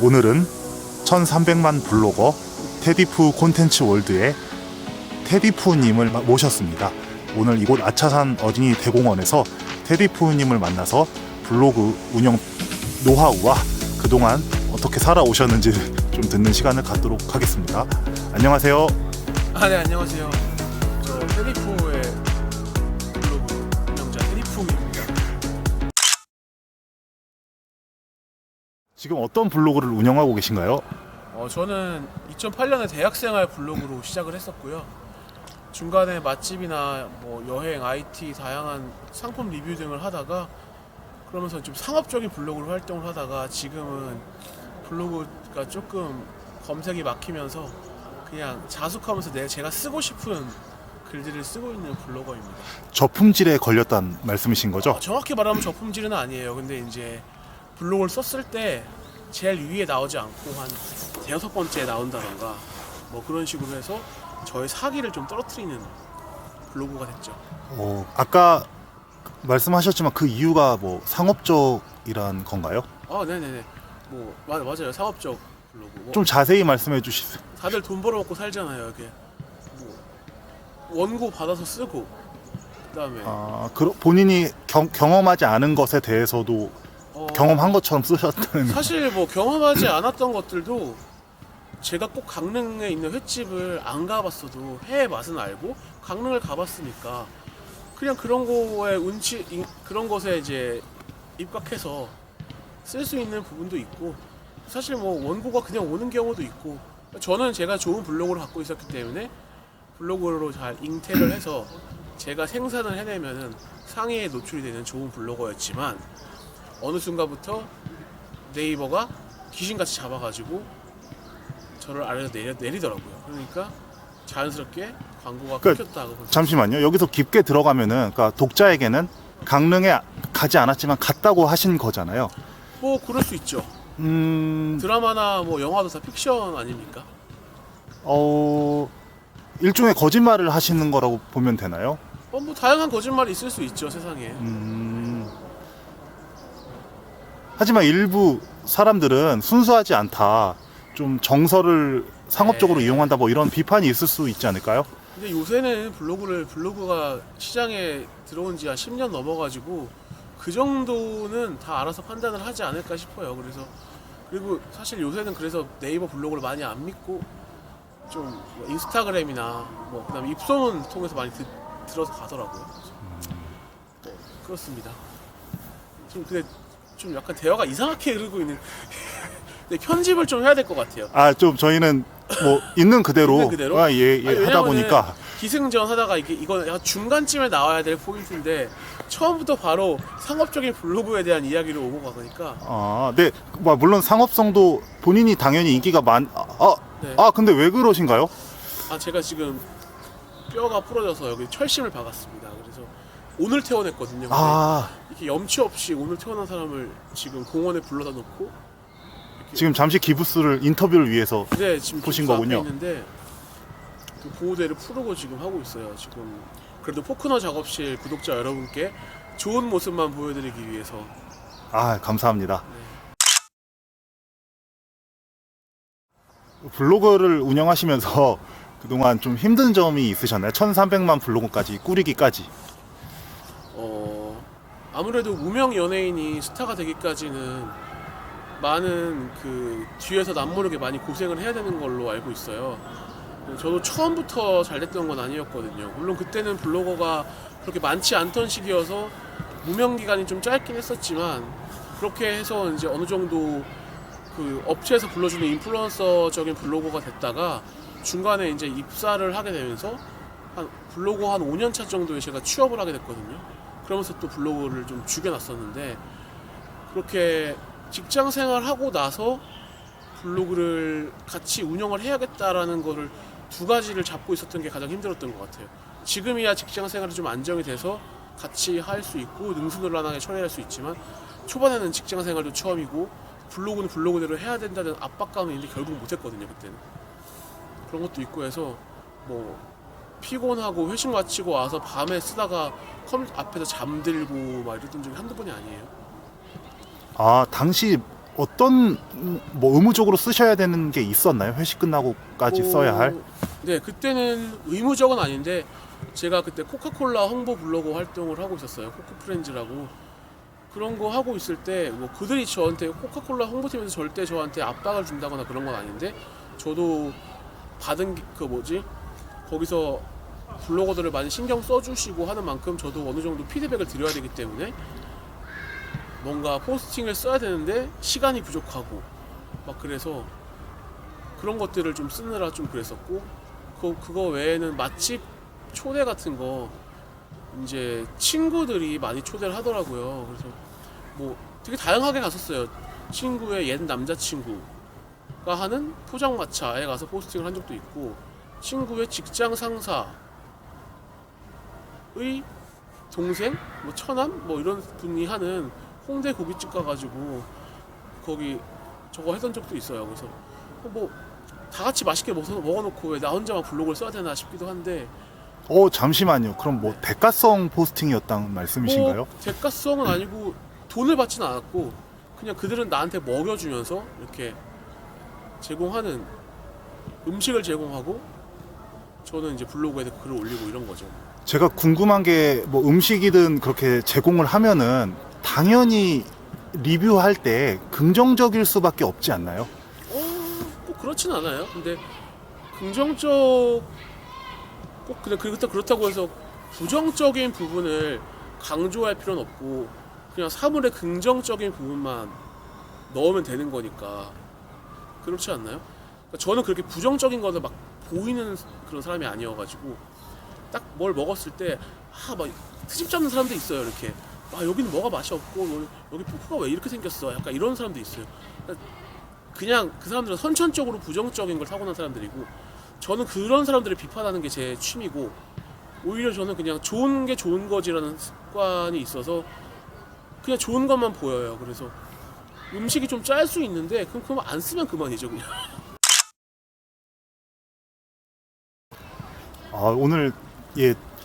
오늘은 1300만 블로거 테디푸 콘텐츠 월드의 테디푸님을 모셨습니다. 오늘 이곳 아차산 어린이 대공원에서 테디푸님을 만나서 블로그 운영 노하우와 그동안 어떻게 살아오셨는지 좀 듣는 시간을 갖도록 하겠습니다. 안녕하세요. 네, 안녕하세요. 저 테디푸의 블로그 운영자 테디푸입니다. 지금 어떤 블로그를 운영하고 계신가요? 저는 2008년에 대학생활 블로그로 시작을 했었고요. 중간에 맛집이나 뭐 여행, IT, 다양한 상품 리뷰 등을 하다가 그러면서 좀 상업적인 블로그로 활동을 하다가 지금은 블로그가 조금 검색이 막히면서 그냥 자숙하면서 제가 쓰고 싶은 글들을 쓰고 있는 블로거입니다. 저품질에 걸렸다는 말씀이신 거죠? 정확히 말하면 저품질은 아니에요. 근데 이제 블로그를 썼을 때 제일 위에 나오지 않고 한 대여섯 번째에 나온다던가 뭐 그런 식으로 해서 저의 사기를 좀 떨어뜨리는 블로그가 됐죠. 아까 말씀하셨지만 그 이유가 뭐 상업적이란 건가요? 네네네. 뭐 맞아요. 상업적 블로그. 뭐 좀 자세히 말씀해 주시죠. 다들 돈 벌어먹고 살잖아요. 이게 뭐 원고 받아서 쓰고 그다음에 본인이 경험하지 않은 것에 대해서도 경험한 것처럼 쓰셨다는. 사실 뭐 경험하지 않았던 것들도 제가 꼭 강릉에 있는 횟집을 안 가봤어도 회의 맛은 알고 강릉을 가봤으니까 그냥 그런 거에 그런 것에 이제 입각해서 쓸 수 있는 부분도 있고 사실 뭐 원고가 그냥 오는 경우도 있고 저는 제가 좋은 블로그를 갖고 있었기 때문에 블로그로 잘 잉태를 해서 제가 생산을 해내면은 상위에 노출이 되는 좋은 블로거였지만 어느 순간부터 네이버가 귀신같이 잡아가지고 저를 아래로 내리더라고요. 그러니까 자연스럽게 광고가 끊겼다고 볼 수 잠시만요. 여기서 깊게 들어가면은 그러니까 독자에게는 강릉에 가지 않았지만 갔다고 하신 거잖아요. 뭐 그럴 수 있죠. 드라마나 뭐 영화도 다 픽션 아닙니까? 일종의 거짓말을 하시는 거라고 보면 되나요? 뭐 다양한 거짓말이 있을 수 있죠, 세상에. 하지만 일부 사람들은 순수하지 않다, 좀 정서를 상업적으로 이용한다, 뭐 이런 비판이 있을 수 있지 않을까요? 근데 요새는 블로그가 시장에 들어온 지 한 10년 넘어가지고 그 정도는 다 알아서 판단을 하지 않을까 싶어요. 그리고 사실 요새는 그래서 네이버 블로그를 많이 안 믿고 좀 뭐 인스타그램이나 뭐 그다음에 입소문 통해서 많이 들어서 가더라고요. 그렇습니다. 근데 좀 약간 대화가 이상하게 흐르고 있는. 근데 편집을 좀 해야 될 것 같아요. 좀 저희는 뭐 있는 그대로, 있는 그대로? 하다 보니까 기승전 하다가 이건 약간 중간쯤에 나와야 될 포인트인데 처음부터 바로 상업적인 블로그에 대한 이야기를 오고 가니까. 네, 뭐 물론 상업성도 본인이 당연히 인기가 네. 근데 왜 그러신가요? 제가 지금 뼈가 부러져서 여기 철심을 박았습니다. 그래서 오늘 퇴원했거든요. 근데 이렇게 염치 없이 오늘 퇴원한 사람을 지금 공원에 불러다 놓고 지금 잠시 기부스를 인터뷰를 위해서 지금 보신 기부스 거군요. 앞에 있는데 그 보호대를 풀고 지금 하고 있어요. 지금 그래도 포크너 작업실 구독자 여러분께 좋은 모습만 보여드리기 위해서. 감사합니다. 블로그를 운영하시면서 그동안 좀 힘든 점이 있으셨나요? 1300만 블로그까지 꾸리기까지. 아무래도 무명 연예인이 스타가 되기까지는 많은 그 뒤에서 남모르게 많이 고생을 해야 되는 걸로 알고 있어요. 저도 처음부터 잘 됐던 건 아니었거든요. 물론 그때는 블로거가 그렇게 많지 않던 시기여서 무명 기간이 좀 짧긴 했었지만 그렇게 해서 이제 어느 정도 그 업체에서 불러주는 인플루언서적인 블로거가 됐다가 중간에 이제 입사를 하게 되면서 블로거 한 5년 차 정도에 제가 취업을 하게 됐거든요. 그러면서 또 블로그를 좀 죽여놨었는데 그렇게 직장 생활하고 나서 블로그를 같이 운영을 해야겠다라는 거를 두 가지를 잡고 있었던 게 가장 힘들었던 것 같아요. 지금이야 직장 생활이 좀 안정이 돼서 같이 할 수 있고 능수능란하게 처리할 수 있지만 초반에는 직장 생활도 처음이고 블로그는 블로그대로 해야 된다는 압박감이 있는데 결국 못했거든요. 그때는 그런 것도 있고 해서 뭐 피곤하고 회식 마치고 와서 밤에 쓰다가 컴퓨터 앞에서 잠들고 막 이랬던 적이 한두 번이 아니에요. 당시 어떤 뭐 의무적으로 쓰셔야 되는 게 있었나요? 회식 끝나고까지 써야 할? 네, 그때는 의무적은 아닌데 제가 그때 코카콜라 홍보 블로그 활동을 하고 있었어요. 코코프렌즈라고. 그런 거 하고 있을 때 뭐 그들이 저한테 코카콜라 홍보팀에서 절대 저한테 압박을 준다거나 그런 건 아닌데 저도 받은 그 뭐지? 거기서 블로거들을 많이 신경 써주시고 하는 만큼 저도 어느 정도 피드백을 드려야 되기 때문에 뭔가 포스팅을 써야 되는데 시간이 부족하고 막 그래서 그런 것들을 좀 쓰느라 좀 그랬었고 그거 외에는 맛집 초대 같은 거 이제 친구들이 많이 초대를 하더라고요. 그래서 뭐 되게 다양하게 갔었어요. 친구의 옛 남자친구가 하는 포장마차에 가서 포스팅을 한 적도 있고 친구의 직장 상사의 동생, 뭐 처남, 뭐 이런 분이 하는 홍대 고깃집 가가지고 거기 저거 했던 적도 있어요. 그래서 뭐 다 같이 맛있게 먹어놓고 왜 나 혼자만 블로그를 써야 되나 싶기도 한데 잠시만요. 그럼 뭐 대가성 포스팅이었다는 말씀이신가요? 뭐 대가성은 아니고 돈을 받지는 않았고 그냥 그들은 나한테 먹여주면서 이렇게 제공하는 음식을 제공하고 저는 이제 블로그에 글을 올리고 이런 거죠. 제가 궁금한 게 뭐 음식이든 그렇게 제공을 하면은 당연히 리뷰할 때 긍정적일 수밖에 없지 않나요? 꼭 그렇진 않아요. 근데 긍정적 꼭 그렇다고 해서 부정적인 부분을 강조할 필요는 없고 그냥 사물의 긍정적인 부분만 넣으면 되는 거니까 그렇지 않나요? 그러니까 저는 그렇게 부정적인 거를 막 보이는 그런 사람이 아니어가지고 딱 뭘 먹었을 때 막 트집 잡는 사람도 있어요. 이렇게 여기는 뭐가 맛이 없고 여기 포크가 왜 이렇게 생겼어? 약간 이런 사람도 있어요. 그냥 그 사람들은 선천적으로 부정적인 걸 타고난 사람들이고 저는 그런 사람들을 비판하는 게 제 취미고 오히려 저는 그냥 좋은 게 좋은 거지라는 습관이 있어서 그냥 좋은 것만 보여요. 그래서 음식이 좀 짤 수 있는데 그럼 안 쓰면 그만이죠 그냥. 오늘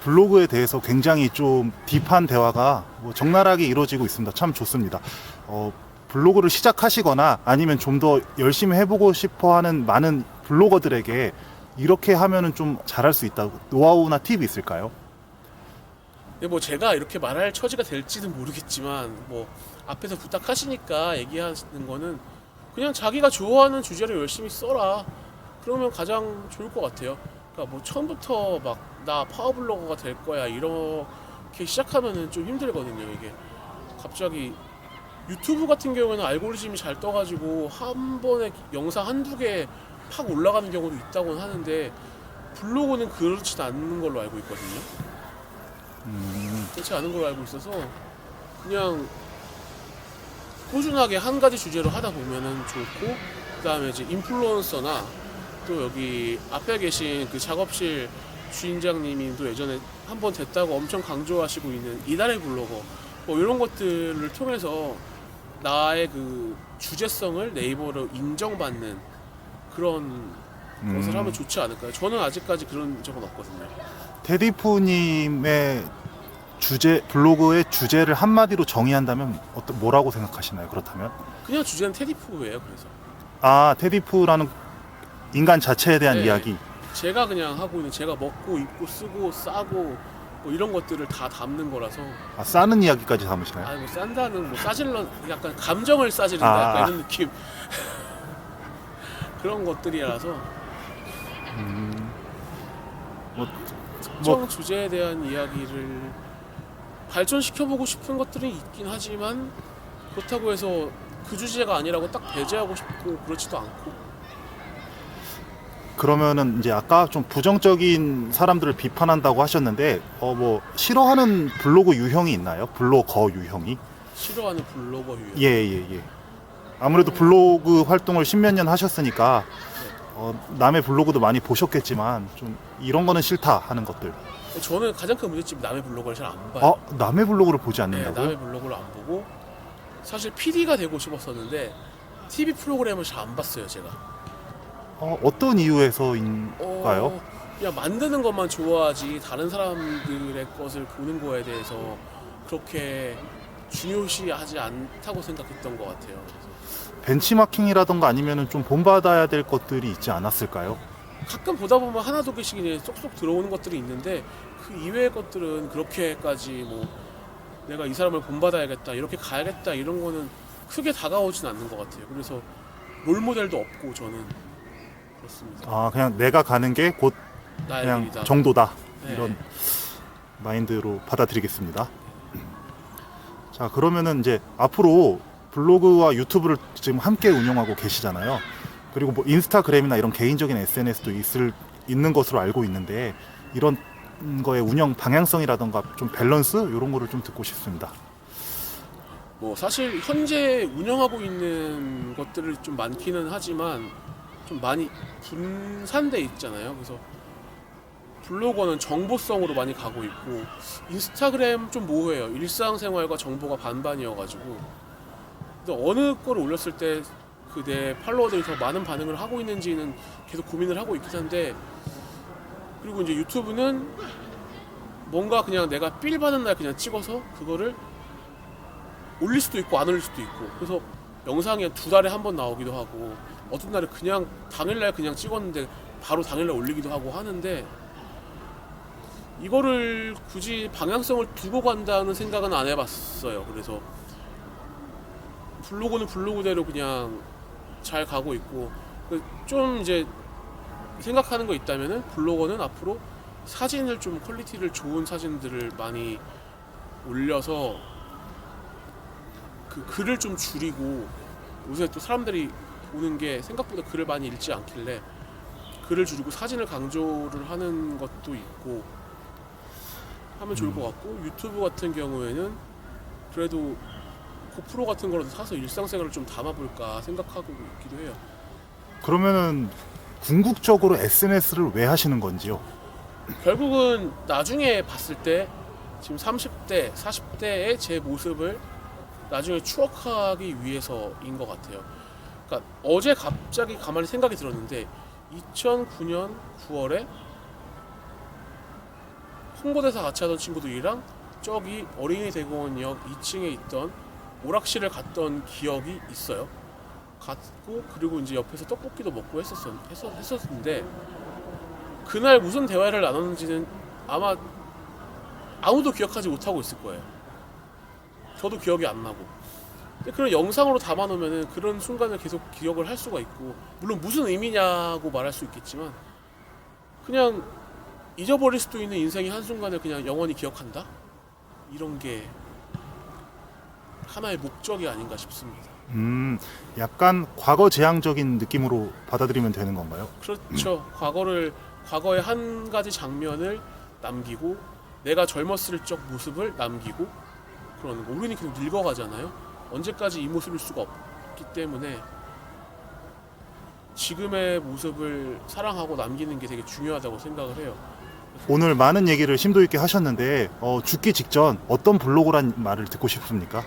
블로그에 대해서 굉장히 좀 딥한 대화가 뭐 적나라하게 이루어지고 있습니다. 참 좋습니다. 블로그를 시작하시거나 아니면 좀 더 열심히 해보고 싶어하는 많은 블로거들에게 이렇게 하면은 좀 잘할 수 있다. 노하우나 팁이 있을까요? 근데 뭐 제가 이렇게 말할 처지가 될지는 모르겠지만 뭐 앞에서 부탁하시니까 얘기하는 거는 그냥 자기가 좋아하는 주제를 열심히 써라. 그러면 가장 좋을 것 같아요. 그러니까 뭐 처음부터 막 나 파워블로거가 될 거야 이렇게 시작하면은 좀 힘들거든요. 이게 갑자기 유튜브 같은 경우에는 알고리즘이 잘 떠가지고 한 번에 영상 한두 개 팍 올라가는 경우도 있다고는 하는데 블로그는 그렇지 않는 걸로 알고 있거든요. 그렇지 않은 걸로 알고 있어서 그냥 꾸준하게 한 가지 주제로 하다 보면은 좋고 그다음에 이제 인플루언서나 또 여기 앞에 계신 그 작업실 주인장님도 예전에 한번 됐다고 엄청 강조하시고 있는 이달의 블로거 뭐 이런 것들을 통해서 나의 그 주제성을 네이버로 인정받는 그런 것을 하면 좋지 않을까요? 저는 아직까지 그런 적은 없거든요. 테디프님의 블로그의 주제를 한마디로 정의한다면 뭐라고 생각하시나요? 그렇다면? 그냥 주제는 테디프예요. 그래서 테디프라는 인간 자체에 대한 네. 이야기. 제가 그냥 하고 있는 제가 먹고 입고 쓰고 싸고 뭐 이런 것들을 다 담는 거라서 싸는 이야기까지 담으시나요? 뭐 싼다는 뭐 싸질러 약간 감정을 싸지른다 약간 이런 느낌 그런 것들이라서 특정 주제에 대한 이야기를 발전시켜보고 싶은 것들은 있긴 하지만 그렇다고 해서 그 주제가 아니라고 딱 배제하고 싶고 그렇지도 않고. 그러면은 이제 아까 좀 부정적인 사람들을 비판한다고 하셨는데 뭐 싫어하는 블로그 유형이 있나요? 블로거 유형이? 싫어하는 블로거 유형? 예. 아무래도 블로그 활동을 십몇 년 하셨으니까 남의 블로그도 많이 보셨겠지만 좀 이런 거는 싫다 하는 것들. 저는 가장 큰 문제점이 남의 블로그를 잘 안 봐요. 남의 블로그를 보지 않는다고요? 네, 남의 블로그를 안 보고 사실 PD가 되고 싶었었는데 TV 프로그램을 잘 안 봤어요 제가. 어떤 이유에서인가요? 그냥 만드는 것만 좋아하지 다른 사람들의 것을 보는 거에 대해서 그렇게 중요시하지 않다고 생각했던 것 같아요. 그래서 벤치마킹이라던가 아니면은 좀 본받아야 될 것들이 있지 않았을까요? 가끔 보다 보면 하나 두 개씩 이제 쏙쏙 들어오는 것들이 있는데 그 이외의 것들은 그렇게까지 뭐 내가 이 사람을 본받아야겠다 이렇게 가야겠다 이런 거는 크게 다가오진 않는 것 같아요. 그래서 롤 모델도 없고 저는 그렇습니다. 아, 그냥 내가 가는 게 곧 나의 그냥 길이다. 정도다. 네. 이런 마인드로 받아들이겠습니다. 자, 그러면은 이제 앞으로 블로그와 유튜브를 지금 함께 운영하고 계시잖아요. 그리고 뭐 인스타그램이나 이런 개인적인 SNS도 있는 것으로 알고 있는데 이런 거의 운영 방향성이라던가 좀 밸런스 이런 거를 좀 듣고 싶습니다. 뭐 사실 현재 운영하고 있는 것들을 좀 많기는 하지만 좀 많이 분산돼 있잖아요. 그래서 블로거는 정보성으로 많이 가고 있고 인스타그램 좀 모호해요. 일상생활과 정보가 반반이어가지고 근데 어느 거를 올렸을 때 그 내 팔로워들이 더 많은 반응을 하고 있는지는 계속 고민을 하고 있긴 한데 그리고 이제 유튜브는 뭔가 그냥 내가 필 받은 날 그냥 찍어서 그거를 올릴 수도 있고 안 올릴 수도 있고 그래서 영상이 2달에 한 번 나오기도 하고 어떤 날은 그냥 당일날 그냥 찍었는데 바로 당일날 올리기도 하고 하는데 이거를 굳이 방향성을 두고 간다는 생각은 안 해봤어요. 그래서 블로그는 블로그대로 그냥 잘 가고 있고 좀 이제 생각하는 거 있다면은 블로거는 앞으로 사진을 좀 퀄리티를 좋은 사진들을 많이 올려서 그 글을 좀 줄이고 요새 또 사람들이 보는 게 생각보다 글을 많이 읽지 않길래 글을 줄이고 사진을 강조를 하는 것도 있고 하면 좋을 것 같고 유튜브 같은 경우에는 그래도 고프로 같은 거라도 사서 일상생활을 좀 담아볼까 생각하고 있기도 해요. 그러면은 궁극적으로 SNS를 왜 하시는 건지요? 결국은 나중에 봤을 때 지금 30대, 40대의 제 모습을 나중에 추억하기 위해서인 것 같아요. 그러니까 어제 갑자기 가만히 생각이 들었는데 2009년 9월에 홍보대사 같이 하던 친구들이랑 저기 어린이 대공원역 2층에 있던 오락실을 갔던 기억이 있어요. 갔고 그리고 이제 옆에서 떡볶이도 먹고 했었는데 그날 무슨 대화를 나눴는지는 아마 아무도 기억하지 못하고 있을 거예요. 저도 기억이 안 나고. 근데 그런 영상으로 담아놓으면 그런 순간을 계속 기억을 할 수가 있고 물론 무슨 의미냐고 말할 수 있겠지만 그냥 잊어버릴 수도 있는 인생의 한순간을 그냥 영원히 기억한다? 이런 게 하나의 목적이 아닌가 싶습니다. 약간 과거 지향적인 느낌으로 받아들이면 되는 건가요? 그렇죠. 과거의 한 가지 장면을 남기고 내가 젊었을 적 모습을 남기고 그러는 거. 우리는 계속 늙어가잖아요. 언제까지 이 모습일 수가 없기 때문에 지금의 모습을 사랑하고 남기는 게 되게 중요하다고 생각을 해요. 오늘 많은 얘기를 심도 있게 하셨는데 죽기 직전 어떤 블로그란 말을 듣고 싶습니까?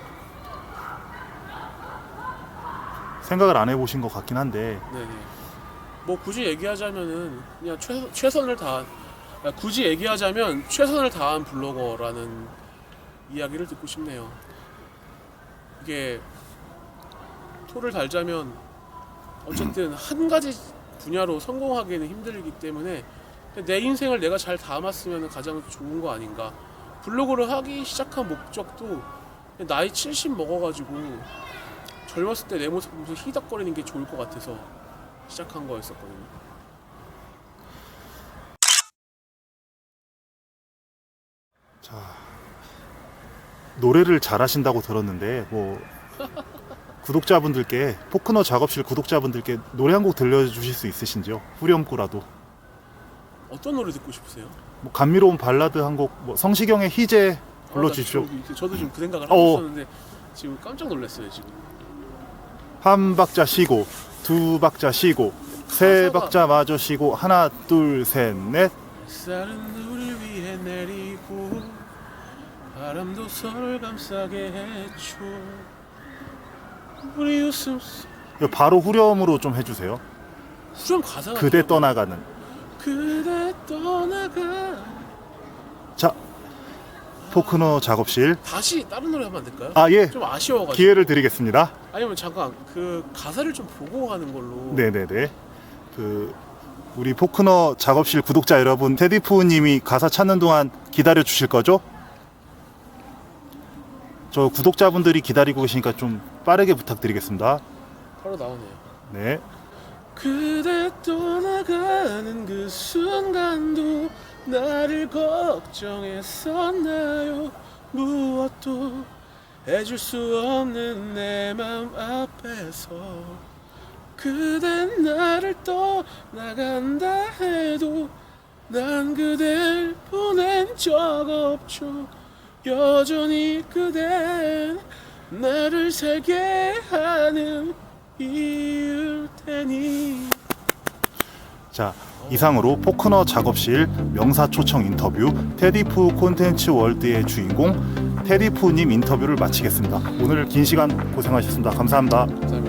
생각을 안 해보신 것 같긴 한데 네네. 뭐 굳이 얘기하자면은 그냥 최선을 다한 굳이 얘기하자면 최선을 다한 블로거라는 이야기를 듣고 싶네요. 이게 토를 달자면 어쨌든 한 가지 분야로 성공하기는 힘들기 때문에 내 인생을 내가 잘 담았으면 가장 좋은 거 아닌가. 블로그를 하기 시작한 목적도 나이 70 먹어가지고 젊었을 때 내 모습 보면서 희덕거리는 게 좋을 것 같아서 시작한 거였었거든요. 자, 노래를 잘하신다고 들었는데 뭐 구독자분들께 포크너 작업실 구독자분들께 노래 한 곡 들려주실 수 있으신지요? 후렴구라도 어떤 노래 듣고 싶으세요? 뭐 감미로운 발라드 한 곡, 뭐 성시경의 희재 불러주십시오. 저도 지금 그 생각을 하고 있었는데 지금 깜짝 놀랐어요 지금. 한 박자 쉬고 두 박자 쉬고 세 박자 마저 쉬고 하나 둘 셋 넷. 햇살은 우릴 위해 내리고 바람도 서로를 감싸게 해줘 우리 웃음 이거 바로 후렴으로 좀 해주세요. 후렴 가사가 그대 기억나. 떠나가는. 그대 떠나가 자, 포크너 작업실. 다시 다른 노래 하면 안 될까요? 아, 예. 좀 아쉬워가지고. 기회를 드리겠습니다. 아니면 잠깐 그 가사를 좀 보고 하는 걸로. 네네네. 그 우리 포크너 작업실 구독자 여러분, 테디푸님이 가사 찾는 동안 기다려 주실 거죠? 저 구독자분들이 기다리고 계시니까 좀 빠르게 부탁드리겠습니다. 바로 나오네요. 네. 그대 떠나가는 그 순간도 나를 걱정했었나요? 무엇도 해줄 수 없는 내 맘 앞에서 그댄 나를 떠나간다 해도 난 그댈 보낸 적 없죠. 여전히 그댄 나를 살게 하는 이유일 테니. 자, 이상으로 포크너 작업실 명사 초청 인터뷰 테디푸 콘텐츠 월드의 주인공 테디푸님 인터뷰를 마치겠습니다. 오늘 긴 시간 고생하셨습니다. 감사합니다. 감사합니다.